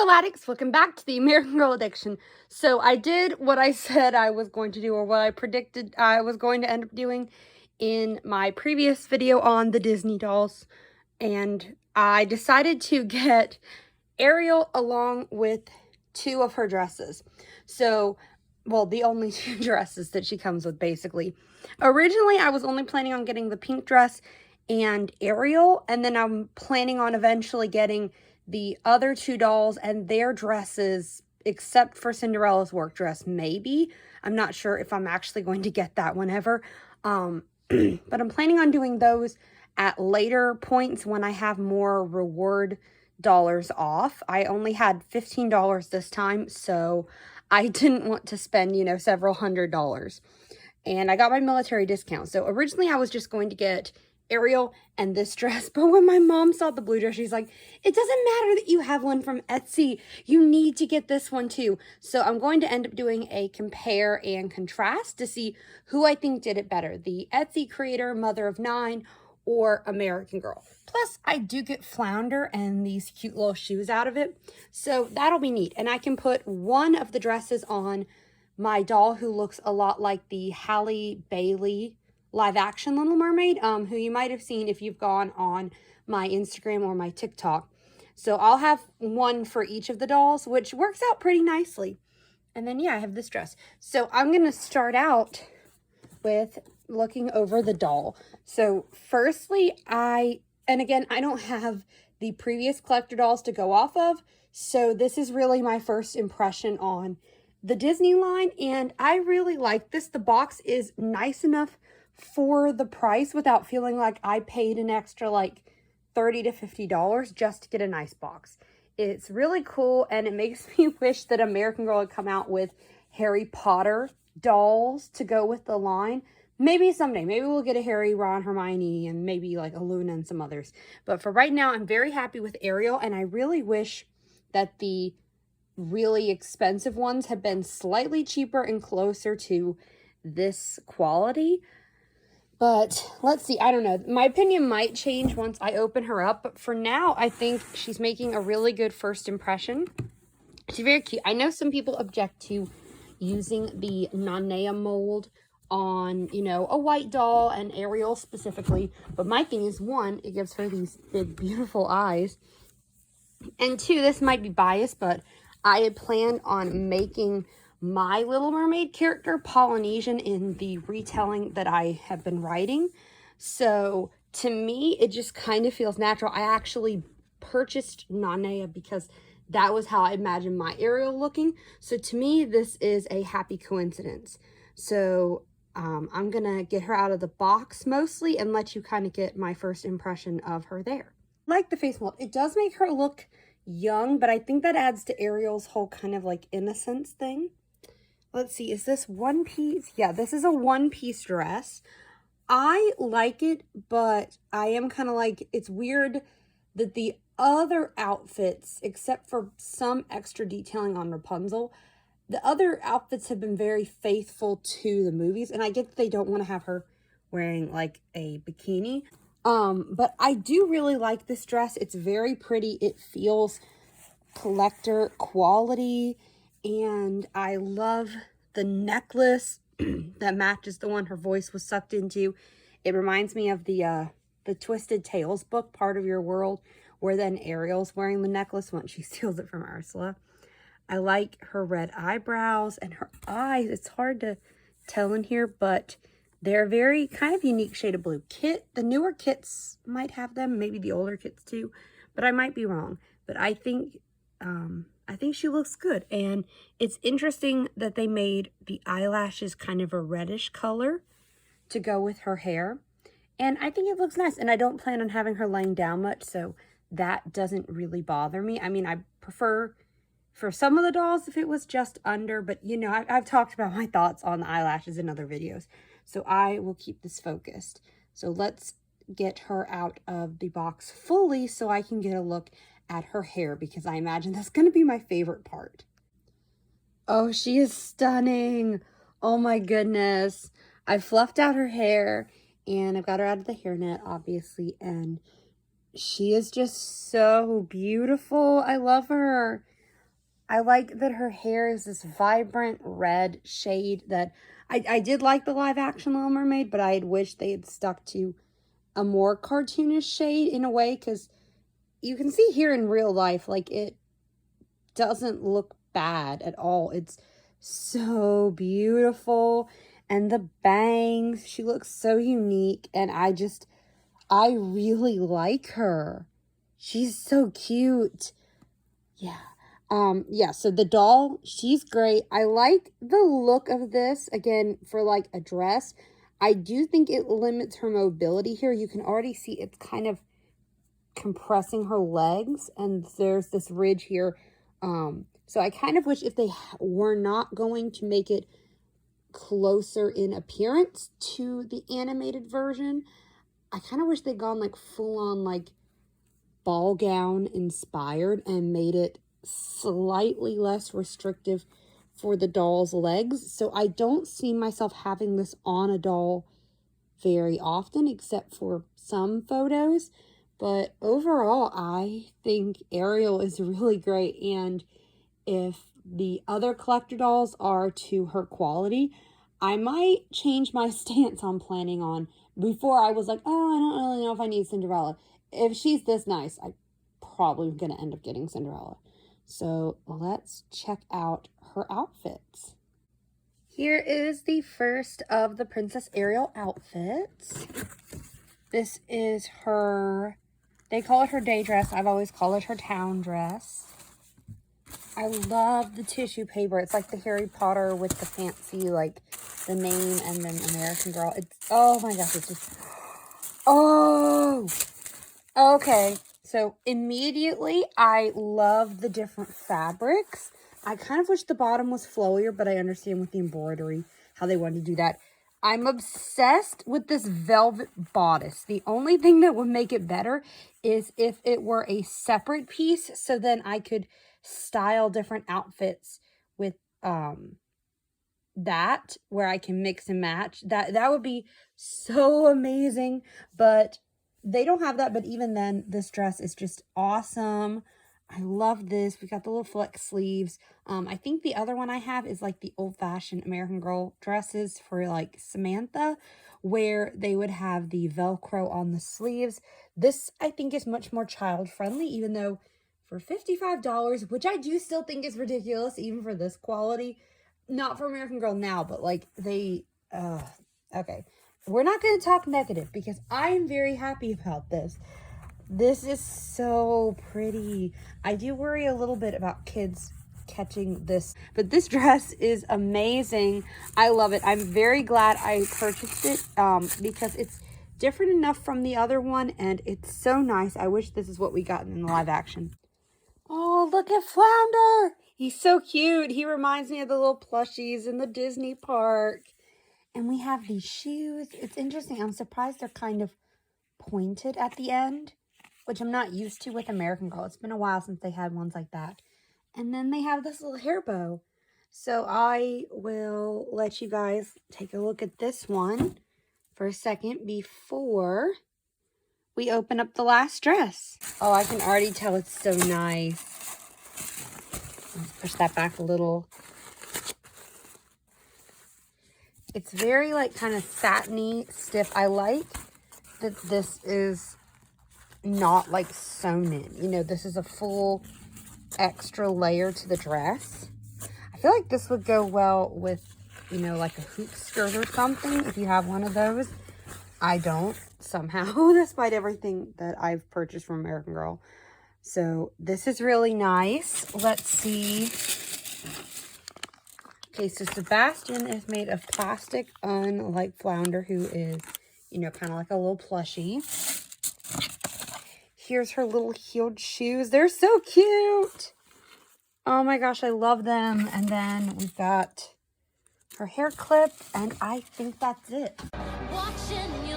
Girl Addicts, welcome back to the American Girl Addiction. So I did what I said I was going to do, or what I predicted I was going to end up doing in my previous video on the Disney dolls. And I decided to get Ariel along with two of her dresses. So, well, the only two dresses that she comes with, basically. Originally, I was only planning on getting the pink dress and Ariel, and then I'm planning on eventually getting the other two dolls and their dresses, except for Cinderella's work dress, maybe. I'm not sure if I'm actually going to get that whenever. But I'm planning on doing those at later points when I have more reward dollars off. I only had $15 this time, so I didn't want to spend, several $100s. And I got my military discount. So originally I was just going to get Ariel and this dress, but when my mom saw the blue dress, she's like, it doesn't matter that you have one from Etsy, you need to get this one too. So I'm going to end up doing a compare and contrast to see who I think did it better, the Etsy creator, mother of 9, or American Girl. Plus I do get Flounder and these cute little shoes out of it, so that'll be neat. And I can put one of the dresses on my doll who looks a lot like the Halle Bailey live action Little Mermaid, who you might have seen if you've gone on my Instagram or my TikTok. So I'll have one for each of the dolls, which works out pretty nicely. And then, yeah, I have this dress. So I'm going to start out with looking over the doll. So firstly, and again, I don't have the previous collector dolls to go off of. So this is really my first impression on the Disney line, and I really like this. The box is nice enough for the price without feeling like I paid an extra like $30 to $50 just to get a nice box. It's really cool, and it makes me wish that American Girl had come out with Harry Potter dolls to go with the line. Maybe someday. Maybe we'll get a Harry, Ron, Hermione, and maybe like a Luna and some others. But for right now, I'm very happy with Ariel, and I really wish that the really expensive ones have been slightly cheaper and closer to this quality. But let's see, I don't know. My opinion might change once I open her up. But for now, I think she's making a really good first impression. She's very cute. I know some people object to using the Nanea mold on, a white doll and Ariel specifically. But my thing is, one, it gives her these big, beautiful eyes. And two, this might be biased, but I had planned on making my Little Mermaid character Polynesian in the retelling that I have been writing. So to me, it just kind of feels natural. I actually purchased Nanea because that was how I imagined my Ariel looking. So to me, this is a happy coincidence. So I'm going to get her out of the box mostly and let you kind of get my first impression of her there. Like the face mold, it does make her look young, but I think that adds to Ariel's whole kind of like innocence thing. Let's see, is this one piece? Yeah, this is a one-piece dress. I like it, but I am kind of like, it's weird that the other outfits, except for some extra detailing on Rapunzel, the other outfits have been very faithful to the movies, and I get that they don't want to have her wearing like a bikini. But I do really like this dress. It's very pretty. It feels collector quality. And I love the necklace that matches the one her voice was sucked into. It reminds me of the Twisted Tales book, Part of Your World, where then Ariel's wearing the necklace once she steals it from Ursula. I like her red eyebrows and her eyes. It's hard to tell in here, but they're very kind of unique shade of blue. The newer kits might have them, maybe the older kits too, but I might be wrong. But I think she looks good, and it's interesting that they made the eyelashes kind of a reddish color to go with her hair, and I think it looks nice. And I don't plan on having her laying down much, so that doesn't really bother me. I mean, I prefer for some of the dolls if it was just under, but I've talked about my thoughts on the eyelashes in other videos. So I will keep this focused. So let's get her out of the box fully so I can get a look at her hair, because I imagine that's going to be my favorite part. Oh, she is stunning. Oh my goodness. I fluffed out her hair and I've got her out of the hairnet, obviously, and she is just so beautiful. I love her. I like that her hair is this vibrant red shade that I did like the live action Little Mermaid, but I had wished they had stuck to a more cartoonish shade in a way, because you can see here in real life, like, it doesn't look bad at all. It's so beautiful. And the bangs, she looks so unique. And I really like her. She's so cute. Yeah. Yeah, so the doll, she's great. I like the look of this, again, for like a dress. I do think it limits her mobility here. You can already see it's kind of compressing her legs, and there's this ridge here. So I kind of wish if they were not going to make it closer in appearance to the animated version, I kind of wish they'd gone like full on like ball gown inspired and made it slightly less restrictive for the doll's legs. So I don't see myself having this on a doll very often, except for some photos. But overall, I think Ariel is really great. And if the other collector dolls are to her quality, I might change my stance on planning on. Before I was like, oh, I don't really know if I need Cinderella. If she's this nice, I'm probably going to end up getting Cinderella. So let's check out her outfits. Here is the first of the Princess Ariel outfits. This is her, they call it her day dress. I've always called it her town dress. I love the tissue paper. It's like the Harry Potter with the fancy, like, the name and then American Girl. It's, oh my gosh, it's just, oh, okay. So immediately, I love the different fabrics. I kind of wish the bottom was flowier, but I understand with the embroidery how they wanted to do that. I'm obsessed with this velvet bodice. The only thing that would make it better is if it were a separate piece, so then I could style different outfits with that, where I can mix and match. That would be so amazing, but they don't have that. But even then, this dress is just awesome. I love this. We got the little flex sleeves. I think the other one I have is like the old-fashioned American Girl dresses for like Samantha, where they would have the Velcro on the sleeves. This, I think, is much more child-friendly, even though for $55, which I do still think is ridiculous, even for this quality. Not for American Girl now, but like they, okay. We're not going to talk negative because I'm very happy about this. This is so pretty. I do worry a little bit about kids catching this, but this dress is amazing. I love it. I'm very glad I purchased it because it's different enough from the other one, and it's so nice. I wish this is what we got in the live action. Oh, look at Flounder. He's so cute. He reminds me of the little plushies in the Disney park. And we have these shoes. It's interesting. I'm surprised they're kind of pointed at the end, which I'm not used to with American Girl. It's been a while since they had ones like that. And then they have this little hair bow. So I will let you guys take a look at this one for a second before we open up the last dress. Oh, I can already tell it's so nice. Let's push that back a little. It's very like kind of satiny, stiff. I like that this is not like sewn in. You know, this is a full extra layer to the dress. I feel like this would go well with, you know, like a hoop skirt or something if you have one of those. I don't, somehow, despite everything that I've purchased from American Girl. So this is really nice. Let's see. Okay, so Sebastian is made of plastic, unlike Flounder, who is, you know, kind of like a little plushie. Here's her little heeled shoes. They're so cute. Oh my gosh, I love them. And then we've got her hair clip, and I think that's it. Watching you